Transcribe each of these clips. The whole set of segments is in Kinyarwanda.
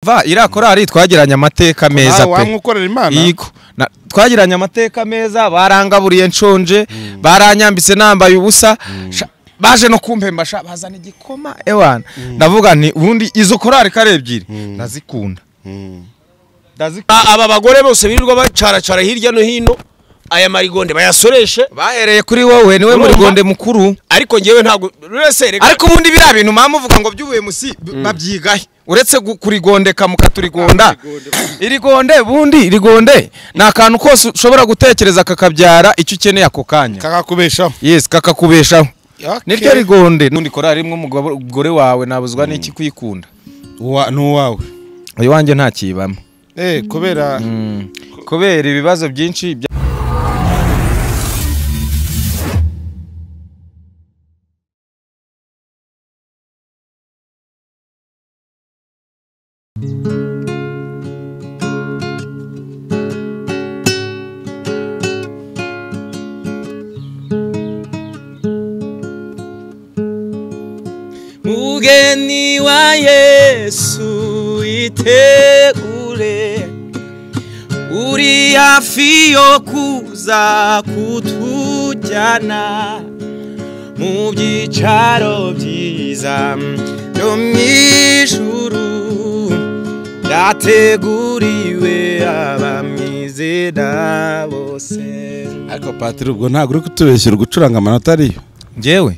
va irakora ari twagiranye amateka meza pe wamwikorera Imana yiko twagiranye amateka meza barangaburiye nshonje baranyambitse nambaye ubusa baje no kumpemba bazana igikoma ewana ndavuga nti ubundi izo korari kare ebyiri ndazikunda aba bagore bose birirwa bacaracara hirya no hino aya marigonde bayasoreshe bahereye kuri wowe niwe muri gonde mukuru ariko ngewe ntago rese ariko ubundi bira bintu mamuvuga ngo byubuye musi babyigahe uretse kurigondeka mukaturigonda irigonde bundi irigonde nakantu kose ushobora gutekereza kakabyara icyo ukeneye ako kanya kakakubeshaho yes kakakubeshaho niryo rigonde nundi korari rimwe umugore wawe nabuzwa n'iki kwikunda nuwawe uyu wanjye nta kibamo kubera ibibazo byinshi Mugeni wa Yesu itegure uri hafi yo kuza kutujyana mu byicaro byiza byo mw'ijuru yateguriwe abamwizera bose. Ariko Patiri ubwo ntabwo uri kutubeshyira gucuranga amanota ariyo njyewe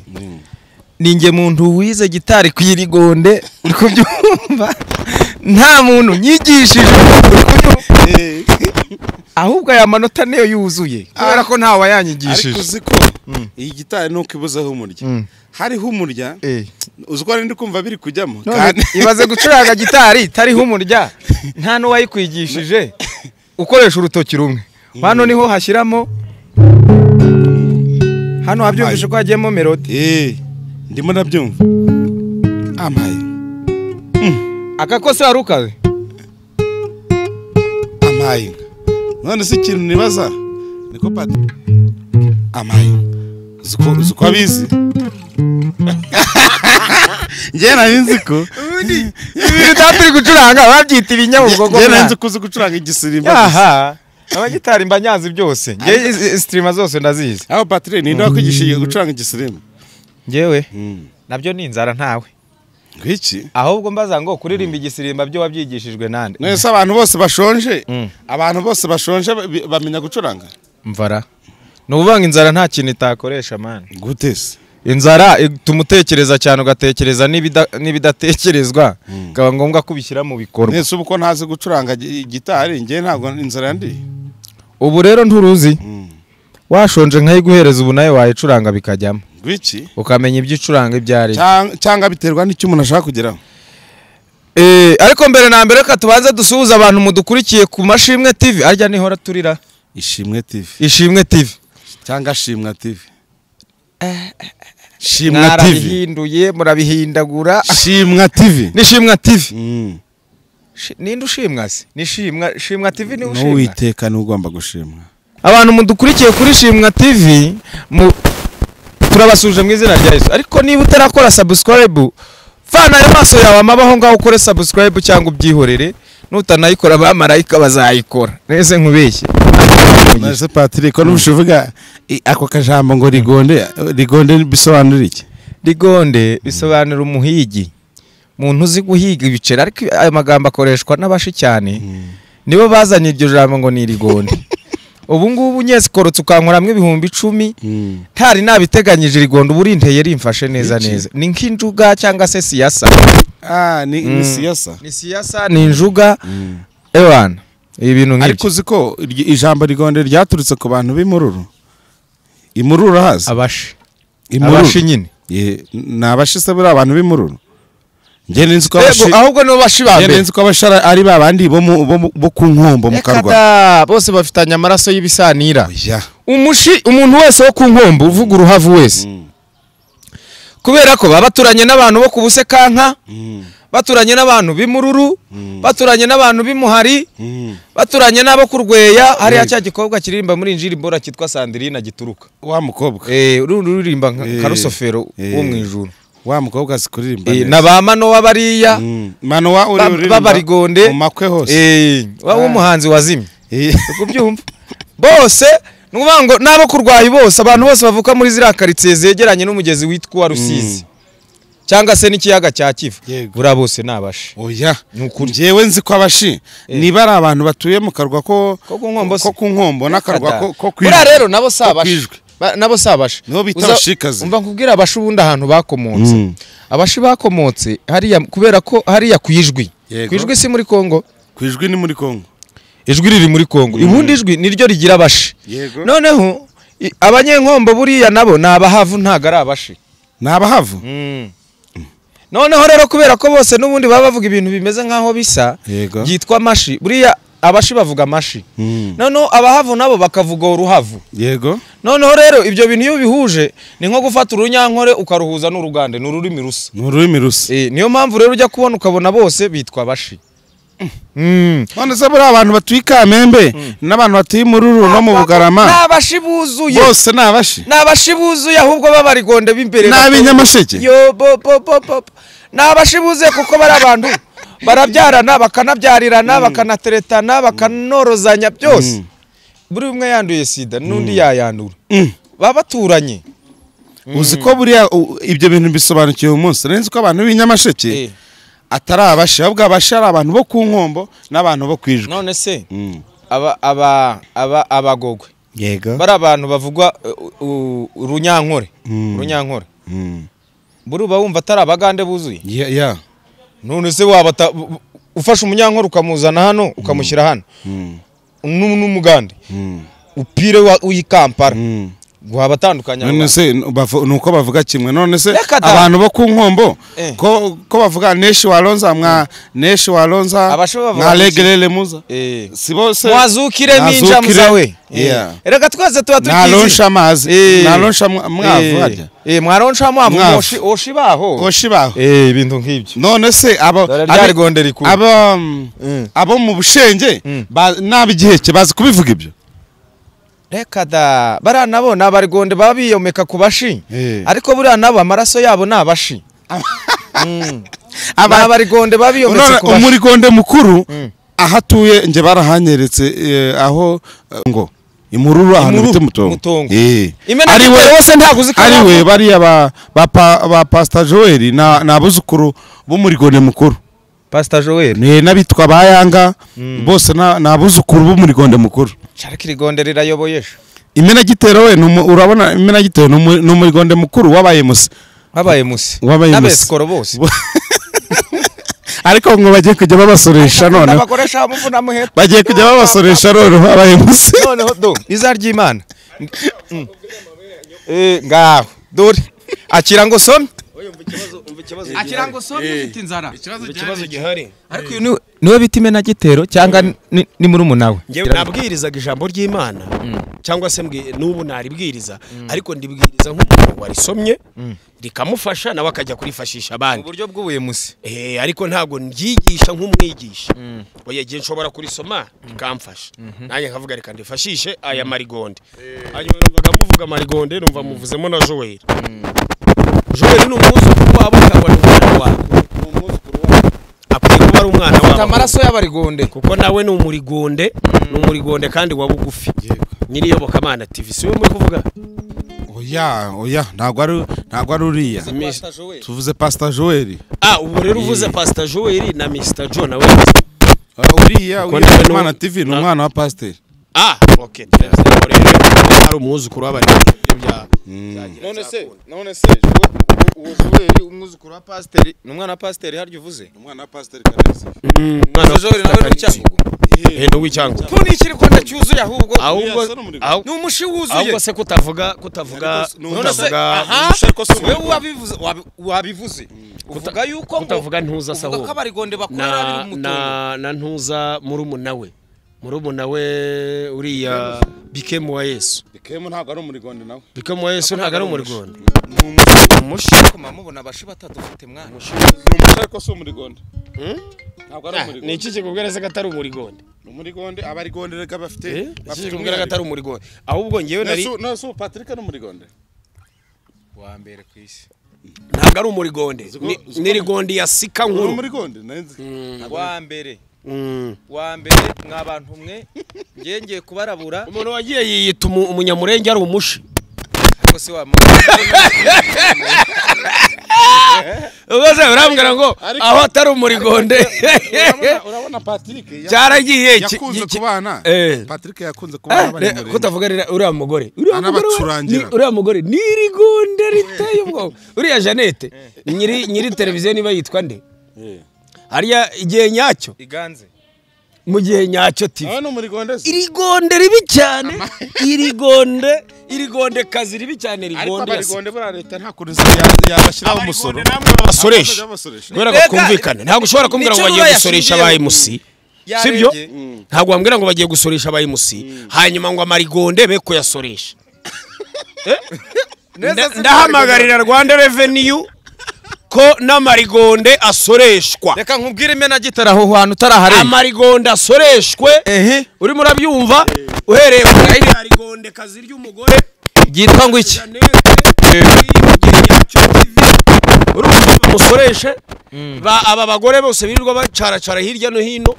ninge muntu wize gitari kwirigonde uri kubyumva nta muntu nyigishije ahubwo aya manota niyo yuzuye kubera ko ntawe yanyigishije. Ariko uziko iyi gitari nuko ibuzeho umurya hariho umurya uziko ndi kumva biri kujyamo kandi ibaze gucuranga gitari tariho umurya nta no wayikwigishije ukoresha urutoki rumwe hano niho hashyiramo hano habyumvishe ko hagiyemo melody ndimo nabyumva amaye akakose warukawe amaye none se ikintu nibaza niko Patiri amaye zuko abizi njye narinzi ko ibintu turi gucuranga babyita ibinyabubwoko njye narinzi ko uzi gucuranga igisirimba aha abagitari mbanyazi byose njye streamer zose ndazizi. aho Patiri ninde wakwigishije gucuranga igisirimba njyewe nabyo ni inzara ntawe Gwiki ahubwo mbaza ngo kuririmba igisirimba byo wabyigishijwe nande nese abantu bose bashonje bamenya gucuranga mvara nubanga inzara nta kintu itakoresha man gutese inzara tumutekereza cyane ugatekereza nibidatekerezwa kaba ngombwa kubishyira mu bikorwa nese ubuko ntazi gucuranga gitari ngiye ntabwo inzara ndi ubu rero nturuzi washonje nkayiguhereza ubu nayo wayicuranga bikajyamo Gwiki ukamenya ibyo icuranga ibyari cyangwa biterwa n'icyo umuntu ashaka kugeraho. Ariko mbere na mbere ka tubanze dusuhuza abantu mudukurikiye ku Mashimwe TV arya nihora turira Ishimwe TV cyangwa Shimwa TV Shimwa TV hinduye murabihindagura Shimwa TV ni Shimwa TV ninde ushimwa se ni Shimwa TV ni ushimwa n'uwiteka n'ugomba gushimwa abantu mudukurikiye kuri Shimwa TV turabasuje mu izina rya Yesu ariko niba utarakora subscribe fana y'amaso yawe amabaho ngaho ukore subscribe cyangwa ubyihorere nutanayikora abamarayika bazayikora nese nkubeshye nese Patiri ko n'ubushuvuga ako kajambo ngo rigonde bisobanura iki rigonde bisobanura umuhigi muntu uzi guhiga ibicera ariko ayo magambo akoreshwa n'abashi cyane nibo bazanye iryo jambo ngo ni rigonde ubu ngubu nyese korotse ukankoramwe 10,000 ntari nabiteganyije rigondo burinteye rimfashe neza ni nk'injuga cyangwa se siyasa ni siyasa ni injuga ewana ibintu nk'ibyo ariko uziko ijambo rigonde ryaturutse ku bantu b'imururu imururu haza abashi nyine nabashi se buri abantu b'imururu ahubwo no bashibambe nzi ko abashara ari babandi bo ku nkombo mu karwa bose bafitanye amaraso y'ibisanira umuntu wese wo ku nkombo uvuga uruhavu wese kubera ko babaturanye n'abantu bo ku busekanka baturanye n'abantu b'imururu baturanye n'abantu b'imuhari baturanye n'abo kurweya hari ya gikobwa kiririmba muri injiri mbora kitwa Sandrine gituruka wa mukobwa uririmba nka rusofero wo mu ijuru wa mukobwa azikuririmba neza na ba Manowa bariya Manowa uri babarigonde mu makwe hose w'umuhanzi wazimye kubyumva bose nuvuga ngo nabo kurwayi bose abantu bose bavuka muri zira karitsiye zegeranye n'umugezi witwa Rusizi cyangwa se n'ikiyaga cya Kivu bura bose nabashi oya njewe nzi ko abashi niba ari abantu batuye mu karwa ko ku nkombo n'akarwa ko bura rero nabo sabashi no bita bashikaze umva nkubwira abashi ubundi ahantu bakomotse abashi bakomotse hariya kubera ko hariya kwijwi si muri Kongo kwijwi ni muri Kongo ijwi riri muri Kongo ibundi ijwi niryo rigira abashi noneho abanyenkombo buriya nabo nabahavu ntago ari abashi nabahavu noneho rero kubera ko bose nubundi baba bavuga ibintu bimeze nkaho bisa byitwa amashi buriya abashi bavuga amashi noneho abahavu nabo bakavuga uruhavu yego noneho rero ibyo bintu iyo bihuje ni nko gufata urunyankore ukaruhuza n'urugande n'ururimi rusa niyo mpamvu rero ujya kubona ukabona bose bitwa abashi none se buri abantu batuye Kamembe n'abantu batuye Mururu no mu Bugarama n'abashi buzuye bose n'abashi buzuye ahubwo babarigonde b'imbere n'abinyamasheke yo n'abashi buzuye kuko bari abantu barabyarana bakanabyarirana bakanateretana bakanorozanya byose buri umwe yanduye sida n'undi yayandura baba baturanye uzi ko buriya ibyo bintu bisobanukiye umunsi nzi ko abantu b'inyamasheke atari abashi ahubwo abashi ari abantu bo ku nkombo n'abantu bo kwijwe none se abagogwe yego bari abantu bavugwa urunyankore buri uba wumva atari abagande buzuye none se waba ufashe umunyankore ukamuzana hano ukamushyira hano n'umugande upire uyikampara waba atandukanye none se nuko bavuga kimwe none se abantu bo ku nkombo ko bavuga neshi walonza mwa legelele muza si bose mwazukire ninja muzawe reka twese tuba tukizi nalonsha amazi nalonsha mwavu hajya mwaronsha mwavu oshibaho ibintu nk'ibyo none se abo mu bushenge n'abigiheke bazi kubivuga ibyo reka da bariya nabo ni abarigonde baba biyomeka ku bashi ariko buriya nabo amaraso yabo ni abashi abarigonde baba biyometse ku bashi umurigonde mukuru aho atuye nge barahanyeretse aho ngo Imururu ahantu bita Mutongo ari we bariya ba Pastor Joel n'abuzukuru b'umurigonde mukuru Pastor Joel n'abitwa bayanga bose n'abuzukuru b'umurigonde mukuru Chariki rigonde rirayoboyesha Imena Gitero we urabona Imena Gitero n'umurigonde mukuru wabaye musi n'abesikoro bose ariko ngo bagiye kujya babasoresha none bakoresha muvuna muheto bagiye kujya babasoresha none babaye musi noneho do izaryimana ngaho dore akira ngo some akira ngo some ufite inzara ikibazo gihari ariko niwe bita Imena Gitero cyangwa ni muri umunawe ngewe nabwirizaga ijambo ry'Imana cyangwa se n'ubu naribwiriza ariko ndibwiriza nk'umuntu warisomye rikamufasha nawe akajya kurifashisha abandi uburyo bw'ubuye musi ariko ntago ndyigisha nk'umwigisha oya gihe nshobora kurisoma rikamfasha nanjye nkavuga reka ndifashishe aya marigonde hanyuma numvaga muvuga marigonde numva muvuzemo na Joel ni umwuzukuru wabo cyangwa n'umwana wabo akwiye kuba ari umwana wabo amaraso y'abarigonde kuko nawe ni umurigonde kandi wa bugufi Nyiriyobokamana TV siwe muri kuvuga oya ntago ari uriya tuvuze Pastor Joel ubu rero uvuze Pastor Joel na Mr John nawe uriya Nyiriyobokamana TV ni umwana wa pastor okay ari umwuzukuru w'abarigonde bya none se Joel umwuzukuru wa pastor ni umwana wa pastor haryo uvuze umwana wa pastor kaneza umwana Joel nawe n'icyangugu no wicyangugu tunikiri ko ndacyuzuye ahubwo ni umushi wuzuye ahubwo se kutavuga none se wabivuze uvuga yuko utavuga ntuza saho uvuga ko abarigonde bakora biri na ntuza murumuna we uriya Bikemu wa Yesu ntago ari umurigonde nawe Bikemu wa Yesu ntago ari umurigonde umushi ko mamubona abashi batadufite mwana umushi ko so umurigonde ntago ari umurigonde ni iki kikubwira se gatari umurigonde umurigonde abarigonde reka bafite kikubwira gatari umurigonde ahubwo ngewe nari no so Patrick n'umurigonde wa mbere kwisi ntabwo ari umurigonde ni rigonde ya sika nkuru umurigonde wa mbere mw'abantu mwe ngengeye kubarabura umuntu wagiye yiyita umunyamurenge ari umushi ariko si wa ubaze urambwira ngo aho atari umurigonde urabona Patrick cyaragiye yakunze kubana Patrick yakunze kubana bari muri kutavuga uriya mugore uriya mugore ni rigonde riteye ubwo uriya Jeannette nyiri televiziyo niba yitwa nde hariya igihe nyacyo iganze mu gihe nyacyo TV hano muri gonde irigonde ribi cyane irigonde kazi ribi cyane rigonde arigonde bara leta nta kuruzi yabashiraho umusoro namwe babasoresha kubera ko kumvikana ntabwo ushobora kumbwira ngo bagiye gusoresha abaye musi sibyo ntabwo wambwira ngo bagiye gusoresha abaye musi hanyuma ngo amarigonde be ko yasoresha ndahamagarira Rwanda Revenue ko n'amarigonde asoreshwa reka nkubwire imena gitara aho hantu utarahareba amarigonde asoreshwe uri murabyumva uhereye ku arigonde kazi ry'umugore gitwa ngo iki musoreshe aba bagore bose birirwa bacaracara hirya no hino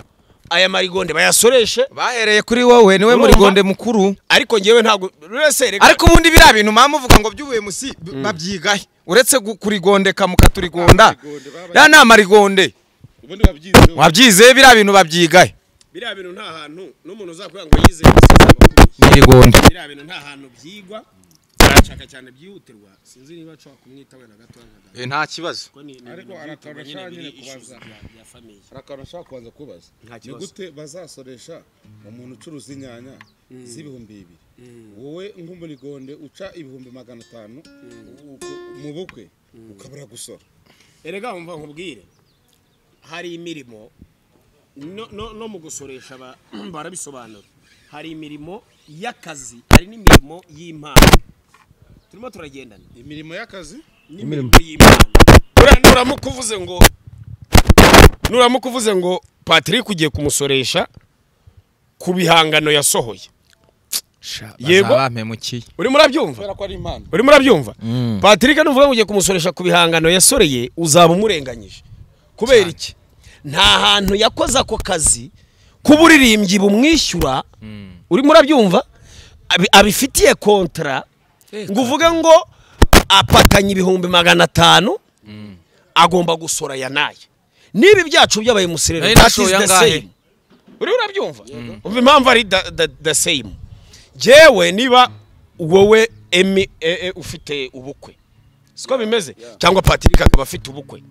aya marigonde bayasoreshe bahereye kuri wowe niwe murigonde mukuru ariko ngewe ntago rese ariko ubundi bira bintu mamuvuga ngo byubuye musi babyigahe uretse kurigondeka mukaturigonda ya namarigonde ubundi babyize wabyize bira bintu babyigahe bira bintu nta hantu n'umuntu uzakuya ngo yize murigonde bira bintu nta hantu byigwa cyaka cyane byihutirwa sinzi niba cyo kumwita we na gato nta kibazo ariko arakarusha nyine kubaza ya family arakarusha kubanza kubaza ni gute bazasoresha umuntu ucuruza inyanya z'ibihumbi 2 wowe nk'umurigonde uca ibihumbi 500 mu bukwe ukabura gusora erega umva nkubwire hari imirimo no mu gusoresha barabisobanura hari imirimo y'akazi hari n'imirimo y'impano turimo turagendana imirimo y'akazi n'imirimo y'Imana nuramukuvuze ngo Patrick ugiye kumusoresha ku bihangano yasohoye yego bamemukiye uri murabyumva ko ari impano uri murabyumva Patrick nuvuga ngo ugiye kumusoresha ku bihangano yasoreye uzaba umurenganyije kubera iki nta hantu yakoze ako kazi kuburirimbyi bumwishyura uri murabyumva abifitiye kontra ngo uvuge ngo apatanye ibihumbi 500 agomba gusora yanaye nibi byacu byabaye musirere uri urabyumva umva impamvu ari the same jewe niba wowe ufite ubukwe siko bimeze cyangwa Patrick akaba afite ubukwe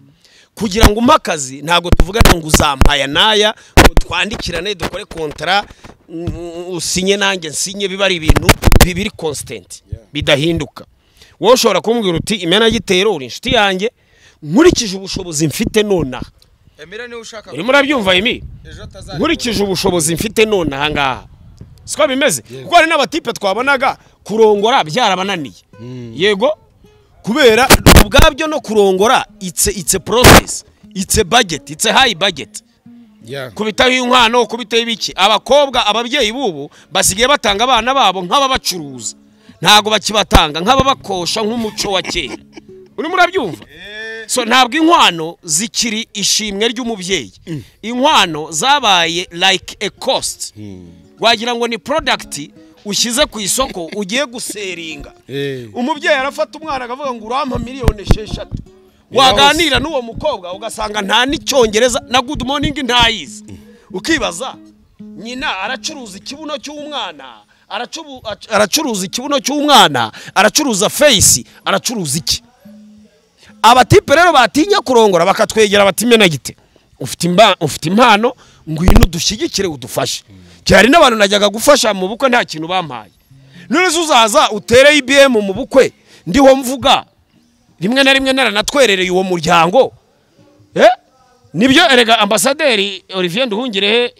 kugira ngo umakazi ntago tuvugana ngo uzampaya naya ngo twandikirane dukore kontra usinye nanjye nsinye bibari ibintu bibiri constant bidahinduka wowe ushobora kumbwira uti imena gitero uri inshuti yanjye nkurikije ubushobozi mfite nona Emira ni ushaka uri murabyumva imi nkurikije ubushobozi mfite nona hangaha siko bimeze kuko hari n'abatipe twabonaga kurongora byarabananiye yego kubera ubwabyo no kurongora it's a process it's a budget it's a high budget kubitaho inkwano kubitaho ibiki abakobwa ababyeyi bubu basigaye batanga abana babo nk'ababacuruza ntago bakibatanga nk'ababakosha nk'umuco wa kera uri murabyumva so ntabwo inkwano zikiri ishimwe ry'umubyeyi inkwano zabaye like a cost wagira ngo ni product ushyize ku isoko ugiye guseringa umubyeyi arafata umwana akavuga ngo urampa miliyoni 6 waganira n'uwo mukobwa ugasanga nta n'icyongereza na good morning ntayizi ukibaza nyina aracuruza ikibuno cy'umwana aracuruza ikibuno cy'umwana aracuruza face aracuruza iki abatipe rero batinya kurongora bakatwegera batimena gite ufite impano ngwino dushyigikire udufashe cyari n'abantu najyaga gufasha mu bukwe nta kintu bampaye none uzaza utere IBM mu bukwe ndiho mvuga rimwe na rimwe naranatwerereye uwo muryango nibyo erega ambasaderi Olivier Nduhungire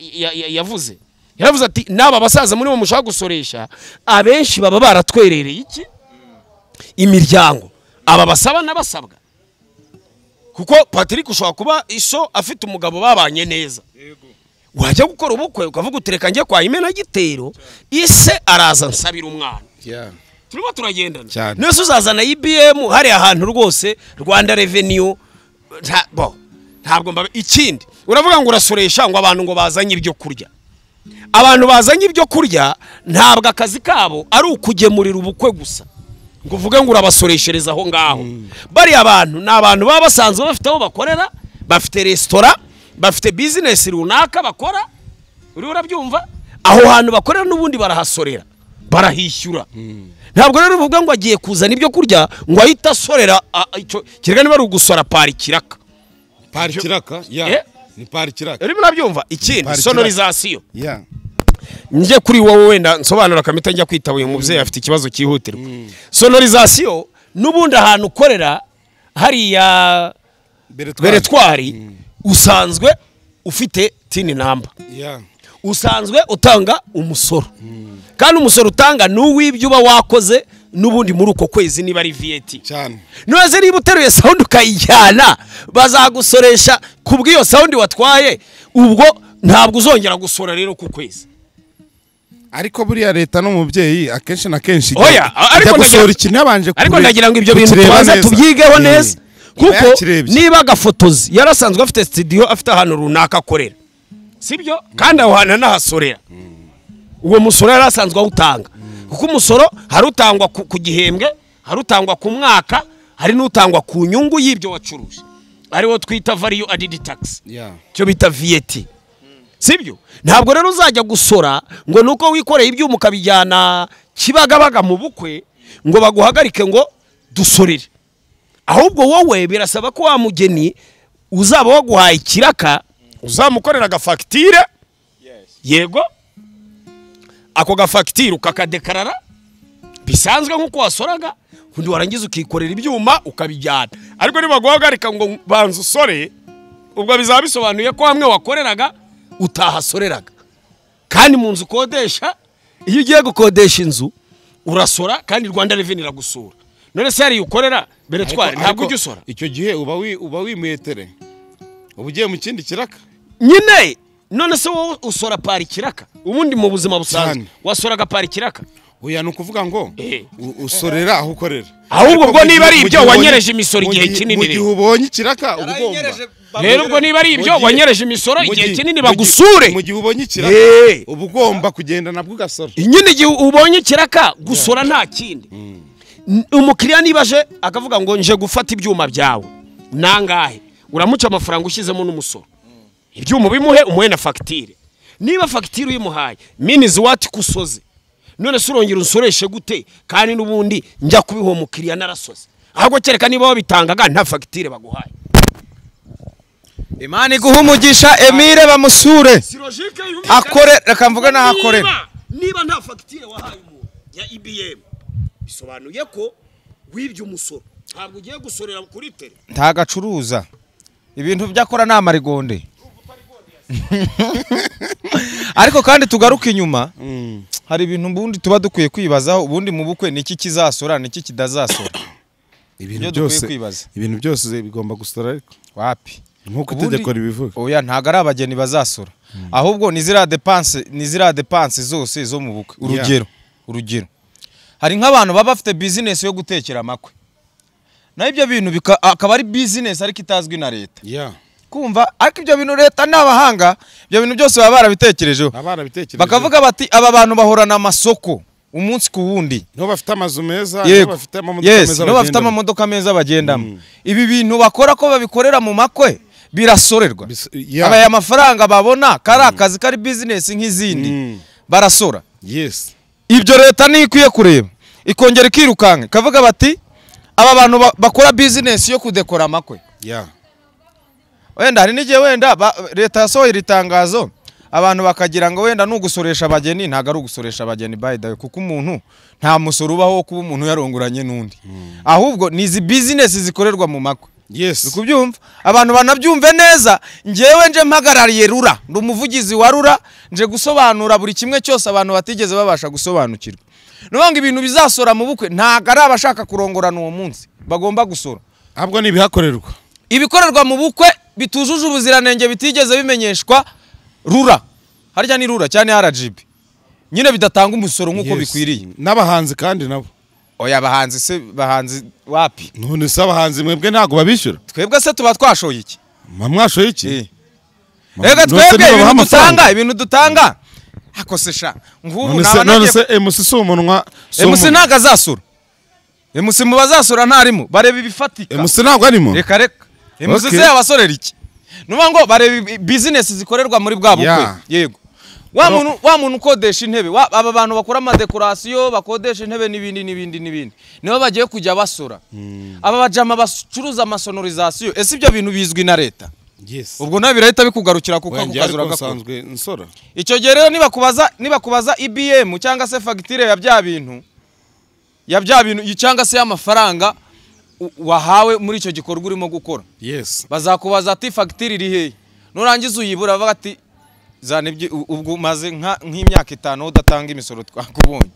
yavuze yaravuze ati naba basaza muri bo mushaka gusoresha abenshi baba baratwerereye iki imiryango aba basaba n'abasabwa kuko Patrick ushobora kuba iso afite umugabo babanye neza wajya gukora ubukwe ukavuga utereka njye kwa imena gitero ise araza nsabira umwana turimo turagendana Cyane. nese uzazana IBM hari ahantu rwose Rwanda Revenue ntabwo ikindi uravuga ngo urasoresha ngo abantu ngo bazanye ibyo kurya. Abantu bazanye ibyo kurya ntabwo akazi kabo ari ukugemurira ubukwe gusa ngo uvuge ngo urabasoreshereza aho ngaho. Bari abantu ni abantu baba basanzwe bafite aho bakorera, bafite restaurant, bafite business runaka bakora. Uri urabyumva? Aho hantu bakorera n'ubundi barahasorera, barahishyura. Ntabwo rero uvuga ngo agiye kuzana ibyo kurya ngo ahita asorera icyo kirega niba ari ugusora pari kiraka. Pari kiraka ya ni pari kiraka. Uri murabyumva? Ikindi sonorisation. Ya. Nje kuri wowe wenda nsobanura kamita njya kwitaba uyu mubyeyi afite ikibazo cyihutirwa. Sonorisation n'ubundi ahantu ukorera hari ya beretwari usanzwe ufite tini namba. Ya. Usanzwe utanga umusoro. Kandi umusoro utanga n'uw'ibyo uba wakoze n'ubundi muri uko kwezi niba ari VAT. Cyane. Noze niba uteruye sound ukayijyana bazagusoresha kubw'iyo sound watwaye, ubwo ntabwo uzongera gusora rero ku kwezi. Ariko buriya leta n'umubyeyi akenshi na kenshi ariko gusora ikintu yabanje ariko ndagira ngo ibyo bintu twaza tubyigeho neza kuko niba gafotozi yarasanzwe afite studio afite ahantu runaka akorera, sibyo? Kandi aho hantu nahasorera uwo musoro yarasanzwe awutanga, kuko umusoro hari utangwa ku gihembwe, hari utangwa ku mwaka, hari n'utangwa ku nyungu y'ibyo wacuruje, ariwo twita value added tax, cyo bita VAT. Sibyo? Ntabwo rero uzajya gusora ngo nuko wikoreye ibyuma ukabijyana Kibagabaga mu bukwe ngo baguhagarike ngo dusorere. Ahubwo wowe birasaba ko wa mugeni uzaba waguhaye kiraka uzamukorera agafagitire. Yego, ako gafagitire ukakadekarara bisanzwe nk'uko wasoraga, kundi warangiza ukikorera ibyuma ukabijyana. Ariko niba guhagarika ngo banza usore, ubwo bizaba bisobanuye ko hamwe wakoreraga utahasoreraga. Kandi mu nzu ukodesha, iyo ugiye gukodesha inzu urasora kandi Rwanda Revenue iragusura. None se hari ukorera beretwari ntabwo ujya usora. Icyo gihe uba wimuyetere, uba ugiye mu kindi kiraka nyine. None se wowe usora pari kiraka, ubundi mu buzima busanzwe wasoraga pari kiraka. Oya nukuvuga ngo usorera aho ukorera. Ahubwo ubwo niba ari ibyo wanyereje imisoro igihe kinini, mu gihe ubonye kiraka ubugomba rero ubwo niba ari ibyo wanyereje imisoro igihe kinini bagusure. Mu gihe ubonye kiraka ubugomba kugenda nabwo ugasora. Nyine igihe ubonye kiraka gusora nta kindi. Umukiriya nibaje akavuga ngo nje gufata ibyuma byawe nangahe, uramuca amafaranga ushyizemo n'umusoro. Ibyuma bimuhe umuhe na fagitire. Niba fagitire uyimuhaye minizi wati kusoze, none se urongera unsoreshe gute kandi n'ubundi njya kubiho umukiriya narasoze? Ahubwo kereka niba wabitangaga nta fagitire baguhaye. Imana iguha umugisha Emile bamusure akore, reka mvuga naho akorera. Niba nta fagitire wahaye umuntu ya IBM bisobanuye ko wibye umusoro, ntabwo ugiye gusorera kuri tele. Ntagacuruza ibintu byakora na marigonde. Ariko kandi tugaruka inyuma, hari ibintu mbundi tuba dukwiye kwibazaho. Ubundi mu bukwe niki kizasora niki kidazasora? Ibintu byose bigomba gusora. Ariko wapi nkuko itegeko ribivuga. Oya ntago ari abageni bazasora, ahubwo ni zira depense zose zo mu bukwe. Urugero hari nk'abantu baba bafite business yo gutekera amakwe, na ibyo bintu akaba ari business ariko itazwi na leta. Kumva ariko ibyo bintu leta n'abahanga ibyo bintu byose baba barabitekerejeho, bakavuga bati aba bantu bahorana amasoko umunsi ku wundi, no bafite amazu meza, no bafite amamodoka meza bagendamo. Ibi bintu bakora ko babikorera mu makwe birasorerwa. Aba amafaranga babona kari akazi kari business nk'izindi barasora. Ibyo leta ni ikwiye kureba ikongera ikirukanka kavuga bati aba bantu bakora business yo kudekora amakwe. Wenda hari n'igihe wenda leta yasohoye itangazo abantu bakagira ngo wenda nugusoresha abageni, ntago ari ugusoresha abageni by the way, kuko umuntu nta musoro ubaho kuba umuntu yarongoranye n'undi, ahubwo ni izi business zikorerwa mu makwe. Ukubyumva abantu banabyumve neza. Ngewe nje mpagarariye Rura, ndi umuvugizi wa Rura, nje gusobanura buri kimwe cyose abantu batigeze babasha gusobanukirwa. Nubanga ibintu bizasora mu bukwe ntago ari abashaka kurongorana uwo munsi bagomba gusora, ahubwo ni bihakorerwa. Ibikorerwa mu bukwe bitujuje ubuziranenge bitigeze bimenyeshwa Rura, harya ni Rura cyane RGB, nyine bidatanga umusoro nkuko bikwiriye. N'abahanzi kandi nabo oya abahanzi se bahanzi wapi none se abahanzi mwebwe ntago babishyura twebwe se tuba twashoye iki mwashoye iki rega twebwe ibintu dutanga akose sha ngubu none se MC si umunwa MC ntago azasura MC mu bazasura ntarimo bareba ibifatika MC ntago arimo reka MC se yabasorera iki nuba ngo bareba business zikorerwa muri bwa bukwe yego wa muntu ukodesha intebe aba bantu bakora amadekorasiyo bakodesha intebe n'ibindi nibo bagiye kujya basura aba bajama bacuruza amasonorizasiyo ese ibyo bintu bizwi na leta ubwo nabi leta bikugarukira kuko kukazura gasanzwe nsora icyo gihe rero nibakubaza IBM cyangwa se fagitire ya bya bintu cyangwa se y'amafaranga wahawe muri icyo gikorwa urimo gukora bazakubaza ati fagitire iri hehe nurangiza uyibura bavuga ati zanibye ubwo maze nk'imyaka 5 udatanga imisoro twakubonye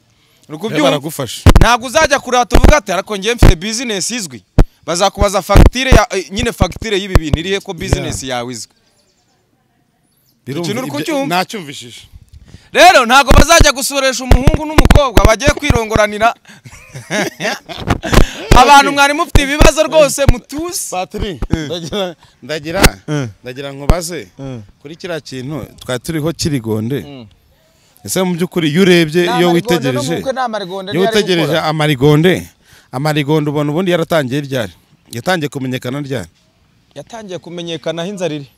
baragufasha ntago uzajya kureba tuvuga ati ariko ngiye mfite business izwi bazakubaza fagitire nyine fagitire y'ibi bintu irihe ko business yawe izwi nacyumvishije rero ntago bazajya gusoresha umuhungu n'umukobwa bagiye kwirongoranira abantu mwari mufite ibibazo rwose mutuzi Patri ndagira nkubaze kuri kira kintu twa turiho kirigonde ese mu byukuri iyo urebye iyo witegereje amarigonde ubona ubundi yaratangiye ryari yatangiye kumenyekana ryari yatangiye kumenyekana aho inzara iri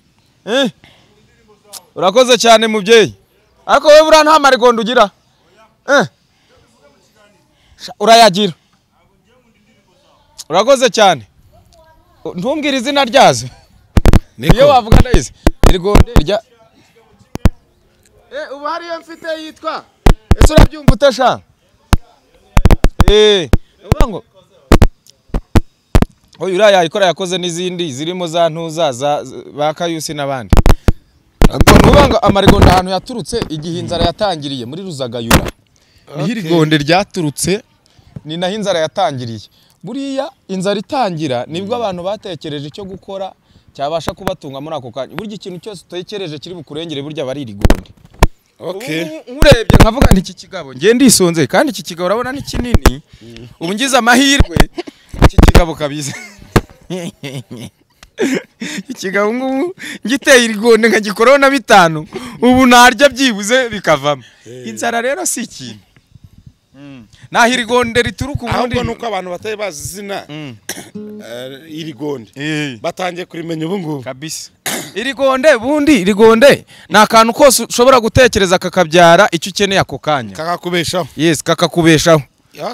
urakoze cyane mubyeyi ariko wowe buriya nta marigondo ugira urayagira urakoze cyane ntumbwire izina ryazo niyo wavuga neza irigonde rya ubu hariyo mfite yitwa ese urabyumva utasha ngo oya uriya ikora yakoze n'izindi zirimo za ntuza ba Kayusi n'abandi nuvuga ngo amarigonde ahantu yaturutse igihe inzara yatangiriye muri Ruzagayura niho irigonde ryaturutse ni naho inzara yatangiriye buriya inzara itangira nibwo abantu batekereje icyo gukora cyabasha kubatunga muri ako kanya burya ikintu cyose utekereje kiri bukurengere burya bari irigonde urebye nkavuga nti iki kigabo ngiye ndisonze kandi iki kigabo urabona ni kinini ubu ngize amahirwe iki kigabo kabize ikigabo ngubu ngiteye irigonde nkagikoraho na 5 ubu narya byibuze bikavamo inzara rero si ikintu naho irigonde rituruka ubundi ahubwo nuko abantu bataye bazi izina irigonde batangiye kurimenya ubu ngubu kabisa irigonde ni akantu kose ushobora gutekereza kakabyara icyo ukeneye ako kanya kakakubeshaho kakakubeshaho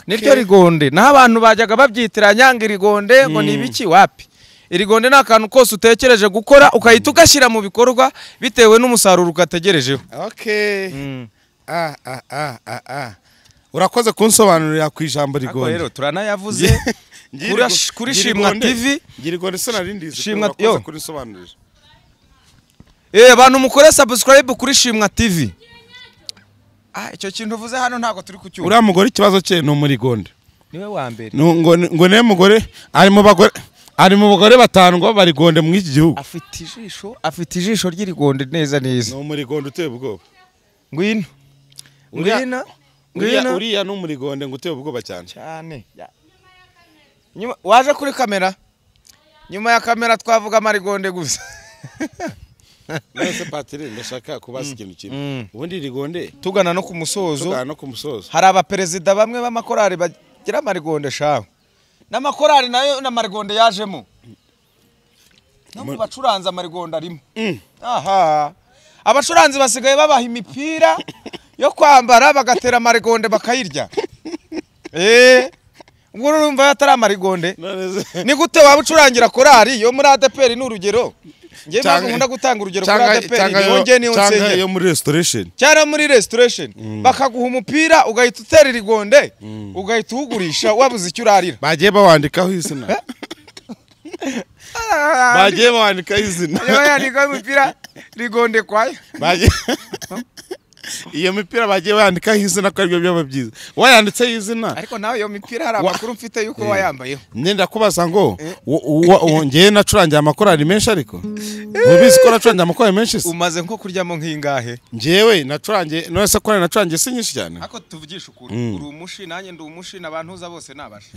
niryo rigonde naho abantu bajyaga babyitiranya ngo irigonde ngo ni ibiki wapi irigonde ni akantu kose utekereje gukora ukahita ugashyira mu bikorwa bitewe n'umusaruro ugategerejeho urakoze kunsobanurira ku ijambo rigonde rero turanayavuze kuri Shimwa TV ngirigonde se narindize Shimwa kurisobanurira abantu mukore subscribe kuri Shimwa TV icyo kintu uvuze hano ntago turi kucyumva uriya mugore ikibazo cye no muri gonde niwe wa mbere ngo ne mugore ari mu bagore 5 ngo bari gonde mu iki gihugu afite ijisho ry'irigonde neza no muri gonde uteye ubwoba ngwino uriya no muri gonde ngo uteye ubwoba cyane nyuma waje kuri kamera nyuma ya kamera twavuga amarigonde gusa nese Patri ndashaka kubaza ikintu kimwe ubundi rigonde tugana no ku musozo hari abaperezida bamwe b'amakorari bagira amarigonde shaho n'amakorari nayo n'amarigonde yajemo no bacuranza amarigonde arimo abacuranzi basigaye babaha imipira yo kwambara bagatera amarigonde bakayirya ubwo urumva yatari amarigonde ni gute waba ucurangira korari yo muri ADPR n'urugero ngiye nkunda gutanga urugero kuri ADPR yongeye niyo nsenge yo muri restoration cyara muri restoration bakaguha umupira ugahita utera irigonde ugahita ugurisha wabuze icyo urarira bagiye bawandikaho izina bayandikaho umupira rigonde kwayo iyo mipira bagiye bayandikaho izina ko aribyo byaba byiza wayanditseho izina ariko nawe iyo mipira hari amakuru mfite yuko wayambayeho nenda kubaza ngo ngewe nacurangiye amakorari menshi ariko ubizi ko nacurangiye amakorari menshi umaze nko kuryamo nk'ingahe ngewe nacurangiye none se korari nacurangiye si nyinshi cyane ariko tuvugisha ukuri uri umushi nanjye ndi umushi n'abantu uza bose nabasha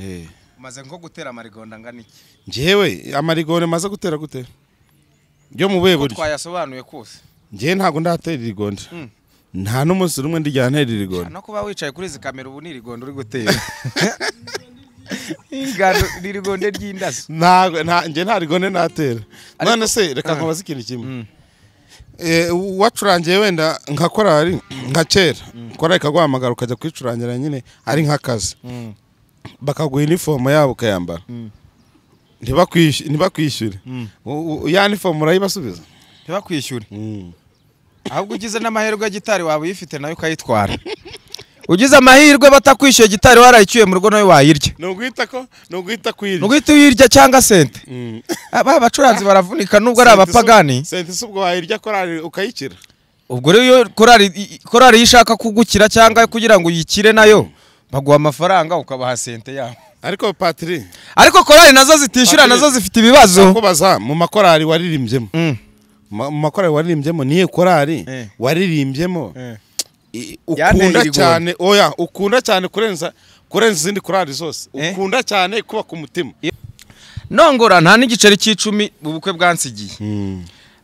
umaze nko gutera amarigonda angana iki ngewe amarigonda maze gutera gute byo mu buhe buryo twayasobanuye kose ngewe ntabwo ndatera irigonda nta n'umunsi rumwe ndijyana ntera irigonda no kuba wicaye kuri izi kamera ubu ni irigonda uri gutera irigonde ry'indazi nge nta rigonde natera none se reka nkabaza ikintu kimwe wacurangiye wenda nka korari nka kera korari ikaguhamagara ukajya kwicurangira nyine ari nk'akazi bakaguha inifomo yabo ukayambara ntibakwishyure ya nifomo urayibasubiza ntibakwishyure ahubwo ugize n'amahirwe ya gitari waba uyifite nayo ukayitwara ugize amahirwe batakwishyuye gitari warayicyuye mu rugo nayo wayirya ni uguhita kuyirya ni uguhita uyirya cyangwa sente aba bacuranzi baravunika nubwo ari abapagani sente si ubwo wayirya korari ukayikira ubwo rero korari ishaka kugukira cyangwa kugira ngo uyikire nayo baguha amafaranga ukabaha sente yabo ariko Patri ariko korari nazo zitishyura nazo zifite ibibazo kubaza mu makorari waririmbyemo mu makorari waririmbyemo niye korari waririmbyemo ukunda cyane ukunda cyane kurenza izindi korari zose ukunda cyane kuba ku mutima nongora nta n'igiceri cy'icumi ubukwe bwansigiye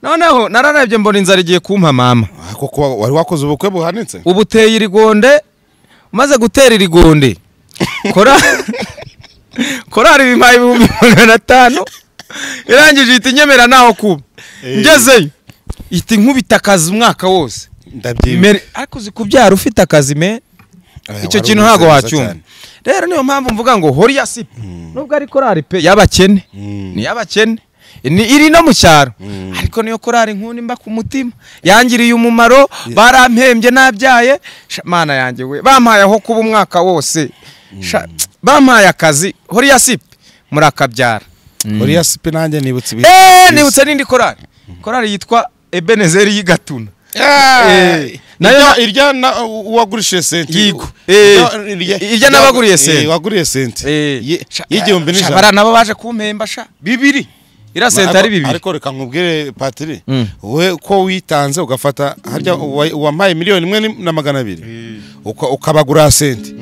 noneho nararebye mbona inzara igiye kumpa mama kuko wari wakoze ubukwe buhanitse ubuteye irigonde umaze gutera irigonde korari bimpaye 500 irangije iti nyemera naho kuba ngezeyo iti nkubita akazi umwaka wose ariko zikubyara ufite akazi icyo kintu ntago wacyumva rero niyo mpamvu mvuga ngo horiya sipe nubwo ari korari pe y'abakene ni y'abakene iri no mu cyaro ariko niyo korari nkuni mba ku mutima yangiriye umumaro barampembye nabyaye mana yanjye we bampaye aho kuba umwaka wose bampaye akazi horiya sipe murakabyara horiya sipe nanjye nibutse nibutse n'indi korari yitwa Ebenezeri y'Igatuna nayo irya wagurishije sente yigo irya nabaguriye sente waguriye sente y'igihumbi n'ijana bara nabo baje kumpemba bibiri ira sente ari bibiri ariko reka nkubwire Patri we ko witanze ugafata harya wampaye 1,200,000 ukabagura sente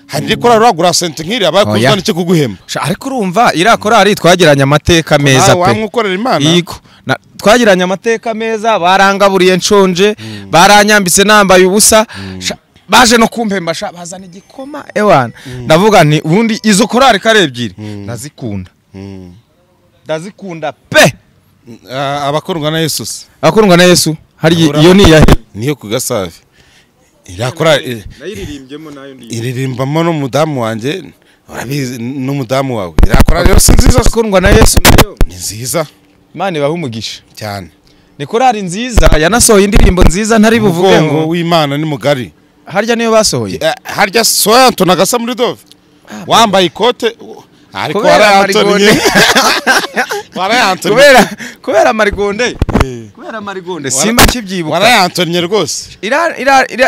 hari korari uragura sente nk'iri abakuzwa n'iki kuguhemba ariko urumva ira korari twagiranye amateka meza pe wamwukorera Imana yego twagiranye amateka meza barangaburiye nshonje baranyambitse nambaye ubusa baje no kumpemba bazana igikoma ewana ndavuga nti ubundi izo korari kare ebyiri ndazikunda pe abakundwa na Yesu abakundwa na Yesu hari iyo ni yahe niyo ku Gasave irakora nayiririmbyemo nayo ndi iririmbamo n'umudamu wanje urabizi n'umudamu wawe irakora rero si nziza abakundwa na Yesu nayo ni nziza Imana ibaha umugisha cyane ni korari nziza yanasohoye indirimbo nziza ntari buvuge ngo w'Imana ni mugari harya niyo basohoye harya soyanto nagasa muri Dove wambaye ikote ariko warayantonye kubera marigonde simba kibyibuka warayantonye rwose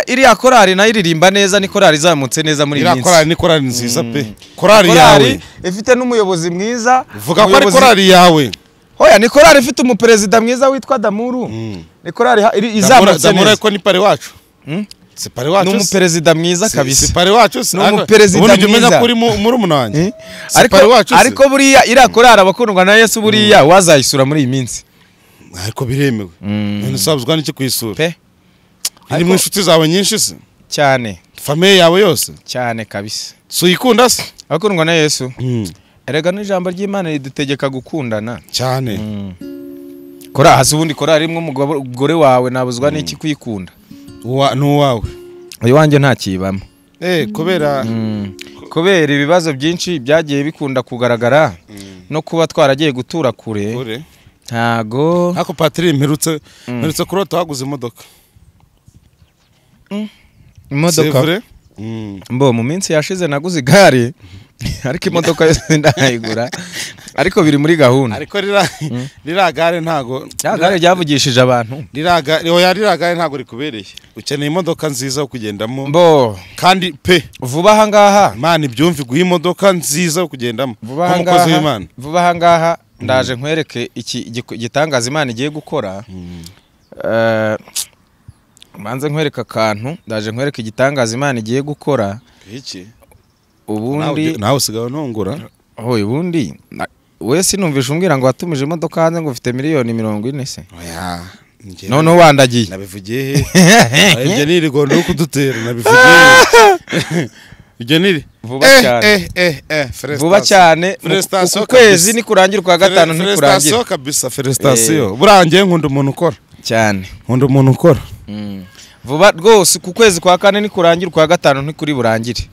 iriya korari nayo iririmba neza ni korari izamutse neza muri iyi minsi ni korari nziza pe korari yawe ifite n'umuyobozi mwiza vuga ko ari korari yawe hoya ni korari ifite umuperezida mwiza witwa Damuru ni korari izamutse Damuru ko ni pare wacu Sipari wacu n'umuperezida mwiza kabisa sipari wacu n'umuperezida mwiza kuri muri umunanye ariko buriya irakorara abakundwa na Yesu buriya wazayisura muri iyi minsi ariko biremewe none sabuzwa n'iki kwisura iri mu inshuti zawe nyinshi se cyane famille yawe yose cyane kabisa suyikunda se abakundwa na Yesu erega n'ijambo ry'Imana ridutegeka gukundana cyane kora hasi ubundi kora rimwe umugore wawe nabuzwa n'iki kwikunda nuwawe uyu wanjye nta kibamo kubera ibibazo byinshi byagiye bikunda kugaragara no kuba twaragiye gutura kure ntago ako Patri mperutse kurota waguze imodoka mbo mu minsi yashize naguze igare ariko imodoka yose ndayigura ariko biri muri gahunda. ariko rira gare ntago gare ryavugishije abantu. rira gare ntago rikubereye. Ukeneye imodoka nziza yo kugendamo Bo kandi pe vuba aha ngaha Imana ibyumve guha imodoka nziza yo kugendamo nk'umukozi w'Imana. Vuba aha ngaha ndaje nkwereke iki gitangaza Imana igiye gukora. Manze nkwereka akantu, ndaje nkwereke igitangaza Imana igiye gukora. Iki ubundi nawe usigaye ntongora. Ubundi wese numvisha umbwira ngo watumije imodoka hanze ngo ufite miliyoni 40 se. Oya noneho wandagiye. Nabivugiye ibyo niri gondo yo kudutera nabivugiye. Ibyo niri vuba cyane. Vuba cyane. Ukwezi ni kurangira kwa gatanu ni kurangira. Felicitation kabisa, felicitation. Burangiye nkunda umuntu ukora. Cyane. Nkunda umuntu ukora. Vuba rwose ku kwezi kwa kane ni kurangira kwa gatanu ni kuri burangire.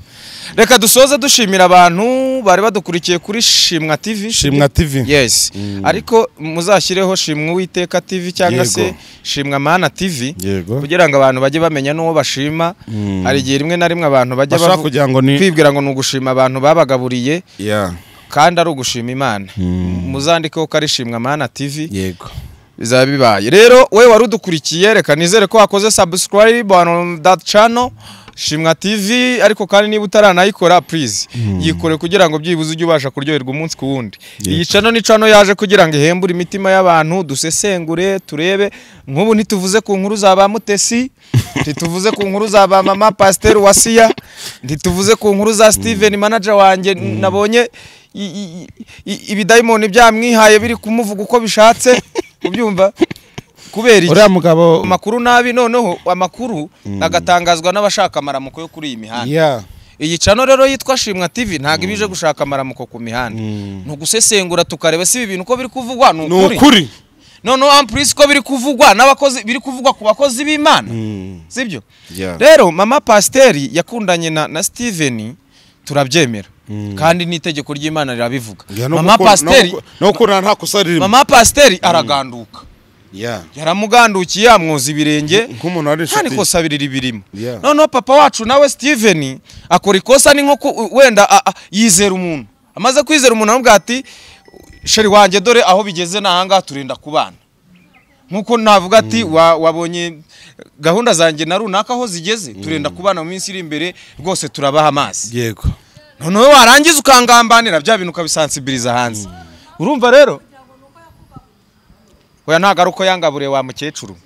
Reka dusoze dushimira abantu bari badukurikiye kuri Shimwa TV. Shimwa TV. Yes. Ariko muzashyireho Shimwa Uwiteka TV cyangwa se Shimwa Mana TV kugira ngo abantu bajye bamenya n'uwo bashima. Hari igihe rimwe na rimwe abantu bajya kwibwira ngo nugushima abantu babagaburiye. Kandi ari ugushima Imana. Muzandikeho ko ari Shimwa Mana TV. Yego. Bizaba bibaye. Rero we warudukurikiye reka nizere ko wakoze subscribe on that channel Shimwa TV, ariko kandi niba utaranayikora please yikore kugira ngo byibuze ujye ubasha kuryoherwa umunsi ku wundi. Iyi channel ni channel yaje kugira ngo ihembure imitima y'abantu, dusesengure turebe. Nk'ubu ntituvuze ku nkuru za ba Mutesi, ntituvuze ku nkuru za ba mama Pasteur Wasiya, ntituvuze ku nkuru za Steven manager wanjye nabonye ibidaimoni byamwihaye biri kumuvuga uko bishatse. Ubyumva kubera iki uriya mugabo amakuru nabi noneho amakuru agatangazwa n'abashaka amaramuko yo kuri iyi mihanda. Iyi channel rero yitwa Shimwa TV ntago ibije gushaka amaramuko ku mihanda. No gusesengura tukareba si ibintu ko biri kuvugwa n'ukuri. Noneho amprise ko biri kuvugwa n'abakozi biri kuvugwa ku bakozi b'Imana. Sibyo? Rero mama Pasteur yakundanye na Steven turabyemera. Kandi n'itegeko ry'Imana rirabivuga. Mama Pasteur no kurana nta kusarira. Mama Pasteur araganduka. Yaramugandukiye amwoza ibirenge nk'umuntu ari inshuti. Kandi kosa biriri birimo. Noneho papa wacu nawe Steven akora ikosa ni nko wenda yizera umuntu. Amaze kwizera umuntu amubwira ati sheri wanjye dore aho bigeze nahanga turenda kubana. Nkuko navuga ati wabonye gahunda zanjye na runaka aho zigeze turenda kubana mu minsi iri imbere rwose turabaha amazi. Yego. Noneho warangiza ukangambanira bya bintu ukabisansibiriza hanze. Urumva rero oya nagaruko yangabure wa mukecuru.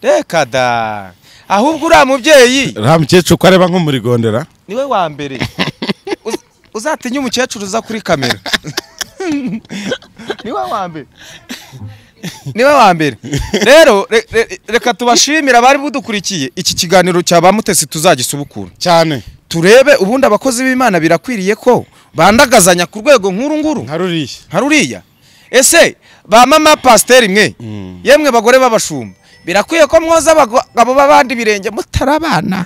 Reka da. Ahubwo uriya mubyeyi ra mukecuru ko areba nko muri gondera niwe wa mbere. Uzatinya umukecuru uza kuri kamera. Niwe wa mbere. Niwe wa mbere. Rero reka tubashimira bari budukurikiye iki kiganiro cya ba Mutesi tuzagisubukura cyane. Turebe ubundi abakozi b'Imana birakwiriye ko bandagazanya ku rwego nkuru nguru haruriya. Ese ba mama Pasteur mwe yemwe bagore babashumba birakwiye ko mwoza abagabo babandi birenge mutarabana.